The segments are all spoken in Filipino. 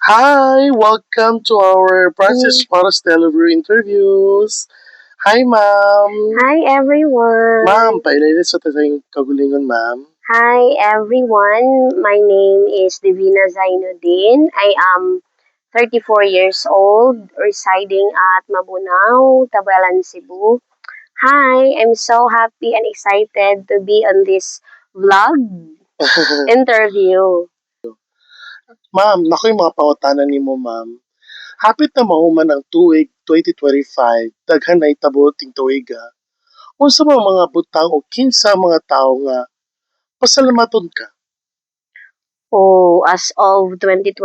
Hi! Welcome to our Francis Paras Delivery interviews. Hi, ma'am. Hi Ma'am, everyone. pailalinis sa tayong kagulingon, ma'am. Hi everyone. My name is Divina Zainuddin. I am 34 years old, residing at Mabunao, Tabalan, Cebu. Hi, I'm so happy and excited to be on this vlog interview. Ma'am, naku yung mga pangutanan ni mo, ma'am. Hapit na mahuman ang tuig 2025, daghan na itabo ting tuig ha. Unsa mga butang o kinsa mga tao nga pasalamaton ka? Oh, as of 2025,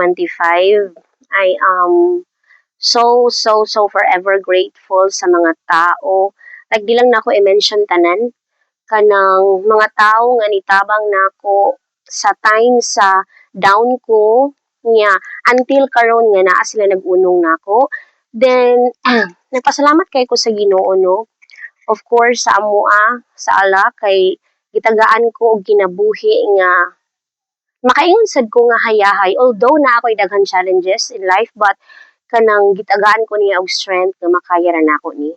I am so forever grateful sa mga tao. Like, di lang na ako i-mention tanan, kanang mga tao nga nitabang nako sa time sa down ko niya until karon nga naa sila nag-unong nako. Then nagpasalamat kay ko sa Ginoo, no. Of course sa amoa sa ala kay gitagaan ko og kinabuhi nga makaingon sad ko nga hayahay, although na ako'y daghan challenges in life, but kanang gitagaan ko niya og strength nga makaya ra nako ni.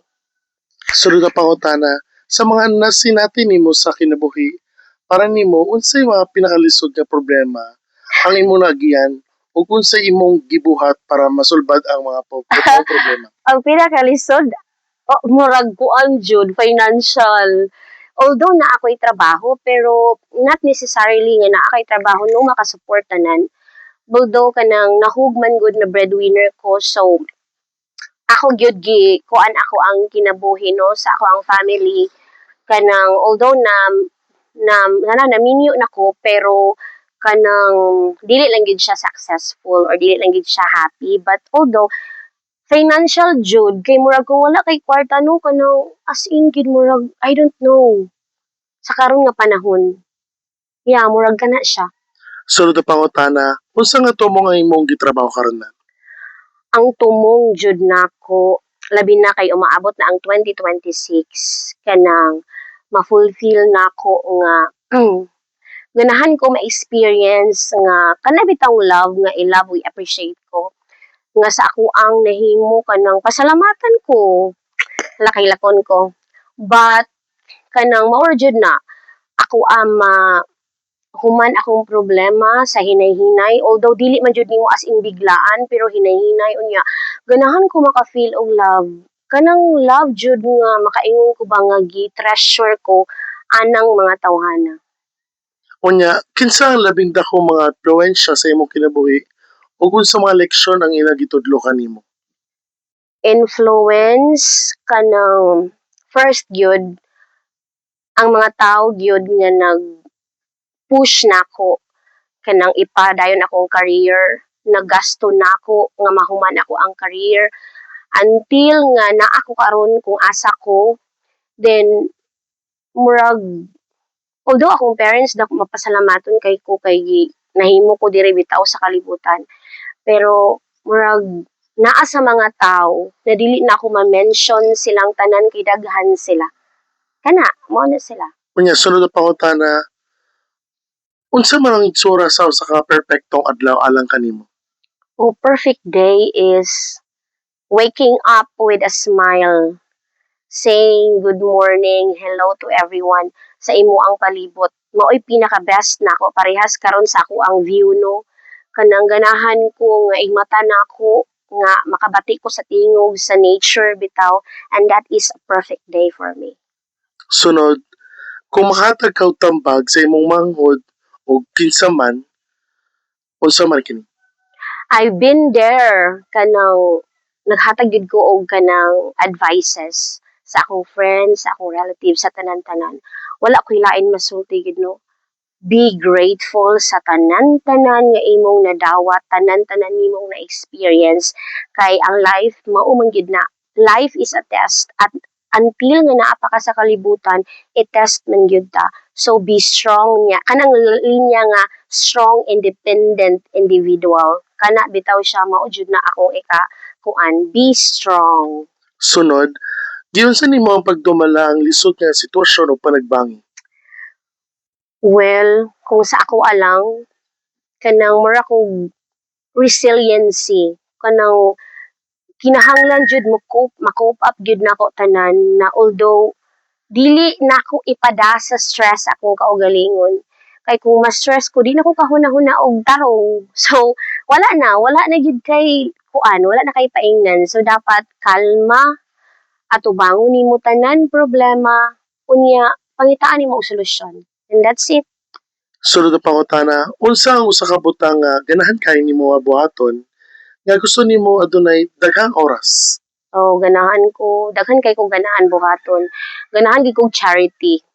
Sunod na pangutana, sa mga nasinati nimo sa kinabuhi, para nimo unsay mga pinakalisod nga problema ang imong nagiyan ug unsay imong gibuhat para masulbad ang mga problema? Ang pinakalisod, murag kuan jud financial. Although na ako'y trabaho, pero not necessarily nga naa kay trabaho no makasupport tanan. Although kanang nahugman good na breadwinner ko, so ako gyud gi kuan ako ang kinabuhi no sa ako ang family, kanang although naminyo nako, pero kanang dili lang gid siya successful or dili lang gid siya happy, but although financial jud kay murag kung wala kay kwarta no kanang as in gid murag I don't know sa karon nga panahon. Yeah, murag kana siya. Sunod na pangutana, unsa nga tumo nga imong gitrabaho karon na? Ang tumong jud nako labi na kay umaabot na ang 2026 kanang ma-fulfill nako nga ganahan ko ma-experience nga kana bitang love nga i-love we appreciate ko nga sa ako ang nahimo kanang pasalamatan ko lakay-lakon ko, but kanang mao jud na ako ama human akong problema sa hinay-hinay, although dili man jud nimo as in biglaan pero hinay-hinay unya ganahan ko maka-feel og love, kanang love jud nga makaingon ko ba nga gi-treasure ko anang mga tawhana. Unya, kinsa ang labing dakong mga impluwensya sa imong kinabuhi ug unsa mga leksyon ang ila gitudlo kanimo? Influence kanang first gyud ang mga tao gyud nga nag-push nako kanang ipadayon akong career, naggasto nako nga mahuman ako ang career until nga naa ko karon kung asa ko. Then murag although akong parents dako mapasalamaton kay ko kay nahimo ko diri bitaw sa kalibutan, pero murag naa sa mga tao na dili na ako ma-mention silang tanan kay daghan sila. Kana, mao na sila. Unya, sunod na pangutana, unsa man ang itsura sa usa ka perpektong adlaw alang kanimo? Oh, perfect day is waking up with a smile, saying good morning, hello to everyone sa imo ang palibot. Mao'y pinaka-best nako parehas karon sa ako ang view no. Kanang ganahan ko nga igmata nako nga makabati ko sa tingog sa nature bitaw, and that is a perfect day for me. Sunod, kung makahatag ka og tambag sa imong manghod o kinsa man, unsa man kini? I've been there kanang naghatag gid ko og kanang advices sa akong friends, sa akong relatives, sa tanan-tanan. Wala ko'y lain masulti gid no. Be grateful sa tanan-tanan nga imong nadawat, tanan-tanan nimong na-experience kay ang life mao man gid na. Life is a test at until nga naa pa ka sa kalibutan, i-test man gyud ta. So be strong niya. Kanang linya nga strong independent individual. Kana bitaw siya mao jud na akong kuan. Be strong. Sunod, giunsa nimo ang pagdumala ang lisod nga sitwasyon o panagbangi? Well, kung sa ako alang kanang mura ko resiliency kanang kinahanglan jud mo ma-cope up jud nako tanan na although dili nako ipada sa stress akong kaugalingon kay kung ma-stress ko di na ko kahuna-huna og tarong so wala na jud kay kuan wala na kay paingnan so dapat kalma atubangon nimo tanan problema unya pangitaan nimo og solusyon and that's it. Sulod na pangutana, unsa ang usa ka butang nga ganahan kay nimo nga buhaton nga gusto nimo adunay daghang oras? O ganahan ko daghan kay kong ganahan buhaton ganahan gid kog charity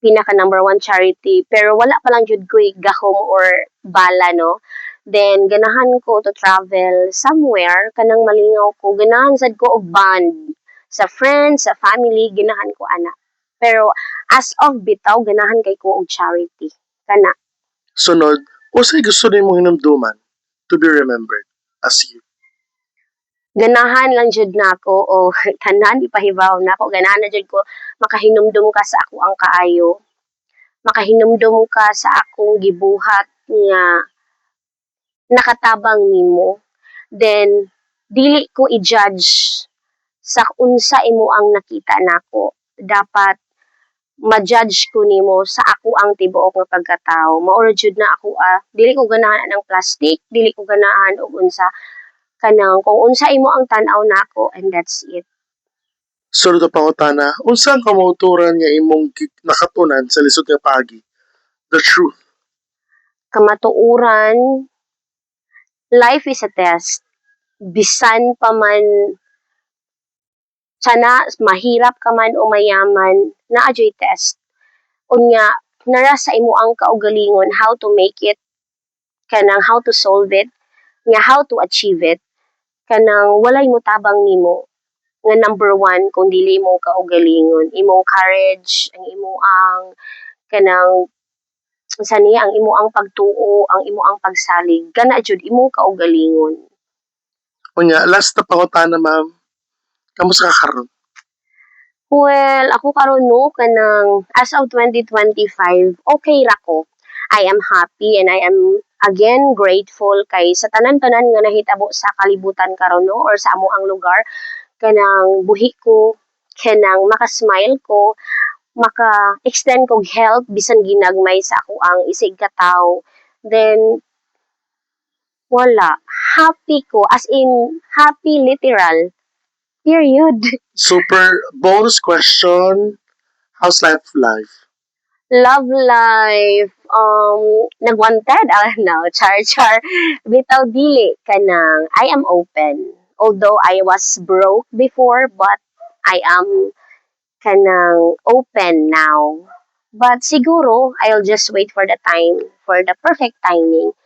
pinaka number one charity pero wala pa lang jud ko'y gahom or bala no then ganahan ko to travel somewhere kanang malingaw ko ganahan sad ko og bond sa friends sa family ganahan ko ana pero as of bitaw ganahan kay ko og charity kana Sunod, unsay gusto nimo hinumduman to be remembered as you? ganahan lang jud nako o tanan ipahibaw nako ganahan na jud ko makahinumdum ka sa ako ang kaayo makahinumdum ka sa akong gibuhat nga nakatabang nimo then dili ko i-judge sa unsa imo ang nakita nako dapat ma-judge ko nimo sa ako ang tibuok nga pagkatao mao ra jud na ako dili ko ganahan ng plastic dili ko ganahan og unsa kanang kung unsa imo ang tan-aw nako and that's it. Sulod na pangutana, unsa ang kamauturan nga imong nakatunan sa lisod nga paagi? The truth. Kamatuoran life is a test bisan pa man sana mahirap ka man o mayaman naa joy test unya nara sa imo ang kaugalingon how to make it kanang how to solve it nga how to achieve it kanang walay motabang nimo nga number one kung dili mo kaugalingon imong courage ang imo ang kanang sa niya ang imo ang pagtuo ang imo ang pagsalig kana jud imong kaugalingon. Unya, last na pangutana, ma'am. Kamusta ka karon? Well, ako karon no kanang as of 2025, okay ra ko. I am happy and I am again grateful kay sa tanan-tanan nga nahitabo sa kalibutan karon no or sa amo ang lugar kanang buhi ko kanang maka-smile ko maka-extend kog help bisan ginagmay sa ako ang isig ka tawo then wala happy ko as in happy literal period. Super bonus question. How's life? Love life, nagwanted, no, char, bitaw dili kanang, I am open. Although I was broke before, but I am kanang open now. But siguro, I'll just wait for the time, for the perfect timing,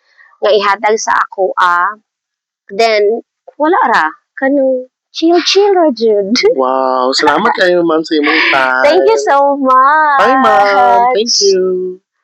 nga ihatag sa ako, then, wala ra, kanang, chill ra, jud. Wow, salamat kayo, ma'am, sa imong time. Thank you so much. Bye, ma'am. Thank you.